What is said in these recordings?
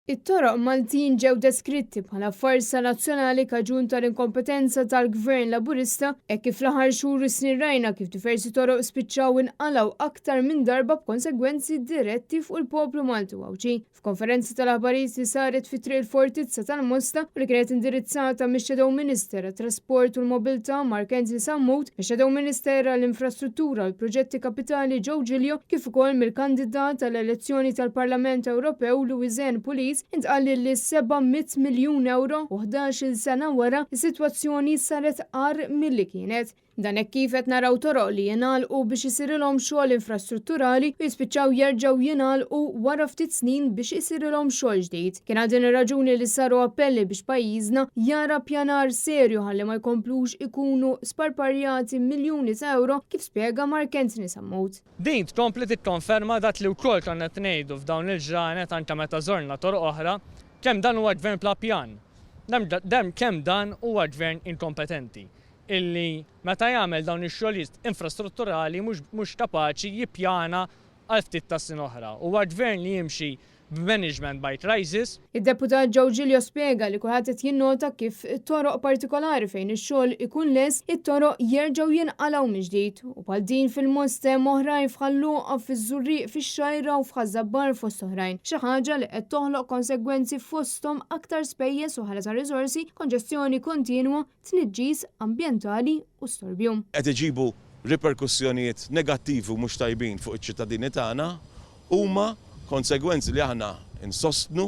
It-toroq Maltin ġew deskritti bħala farsa nazzjonali kaġun tal-inkompetenza tal-Gvern Laburista hekk kif fl-aħħar xhur u snin rajna kif diversi toroq spiċċaw inqalgħu aktar minn darba b'konsegwenzi diretti fuq il-poplu Malti Wawċi. F'konferenza tal-aħbarijiet li saret fi triq il-Fortizza tal-Mosta u li kienet indirizzata mix-Shadow Minister għat-Trasport u l-Mobilità Markenzi Sammut, mix-Shadow Minister għall-Infrastruttura u l-Proġetti Kapitali Joe Giglio kif ukoll mill-kandidat tal-elezzjoni tal-Parlament Ewropew Louiseanne Pulis intqal li 700 miljun euro u 11 sena wara is-sitwazzjoni saret qar milli kienet. Dan hekk kif qed naraw toroq li jingħalqu biex isirilhom xogħol infrastrutturali u jispiċċaw jerġgħu jingħalqu wara ftit snin biex isirilhom xogħol ġdid. Kien din ir-raġuni li saru appelli biex pajjiżna jara pjanar serju ħalli ma jkomplux ikunu sparparjati miljuni ta' euro kif spjega Markenzi Sammut. Din tkompli tikkonferma dak li wkoll konna ngħidu f'dawn il-ġranet anke meta żorna toroq oħra kemm dan huwa gvern bla pjan. Kemm dan huwa gvern inkompetenti illi meta jagħmel dawn ix-xogħlijiet infrastrutturali mhux kapaċi jippjana għal ftit ta' snin oħra. Huwa gvern li jimxi b'management by crisis. Id-deputat Joe Giglio spjega li kulħadd qed jinnota kif toroq partikolari fejn ix-xogħol ikun les it-toroq jerġgħu jinqalgħu mill-ġdid u bħal din fil-Mosta oħrajn f'Ħalluqa fiż-Żurriq fix-Xajra u f'Ħażabbar fost oħrajn. Xi ħaġa li qed toħloq konsegwenzi fosthom aktar spejjeż u ħala ta' riżorsi, konġestjoni kontinwa, tniġġis ambjentali u storbju. Qed iġibu riperkussjonijiet negattivi u mhux tajbin fuq iċ-ċittadini tagħna huma konsegwenzi li aħna insostnu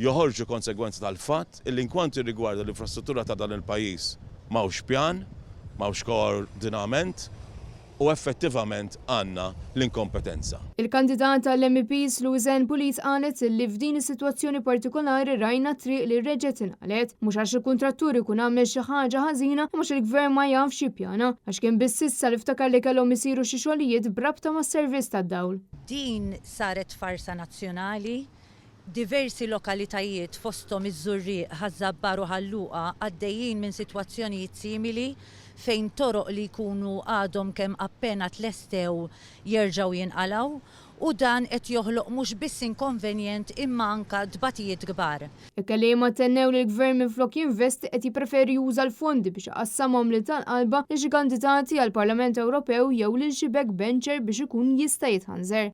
joħorġu konsegwenzi tal-fatt illi inkwantu rigwarda l-infrastruttura ta' dan il-pajjiż m'hawnx pjan, m'hawnx koordinament u effettivament għandna l-inkompetenza. Il-kandidata tal-MPs Louiseanne Pulis qalet li f'din is-sitwazzjoni partikolari rajna triq li reġgħet inqalet mhux għax il-kuntrattur ikun għamel xi ħaġa ħażina u mhux il-gvern ma jafx jippjana għax kien biss issa li ftakar li kellhom isiru xi xogħlijiet b'rabta mas-servizz tad-dawl. Din saret farsa nazzjonali, diversi lokalitajiet fosthom iż-Żurriq, Ħażabbar u Ħalluqa għaddejjin minn sitwazzjonijiet simili fejn toroq li jkunu għadhom kemm appena tlestew jerġgħu jinqalgħu u dan qed joħloq mhux biss inkonvenjent imma anke dbatijiet kbar. Il-kelliema tennew li l-gvern minflok jinvesti qed jippreferi juża l-fondi biex iqassamhom lil tal-qalba lil xi kandidati għall-Parlament Ewropew jew lil xi backbencher biex ikun jista' jitħanżer.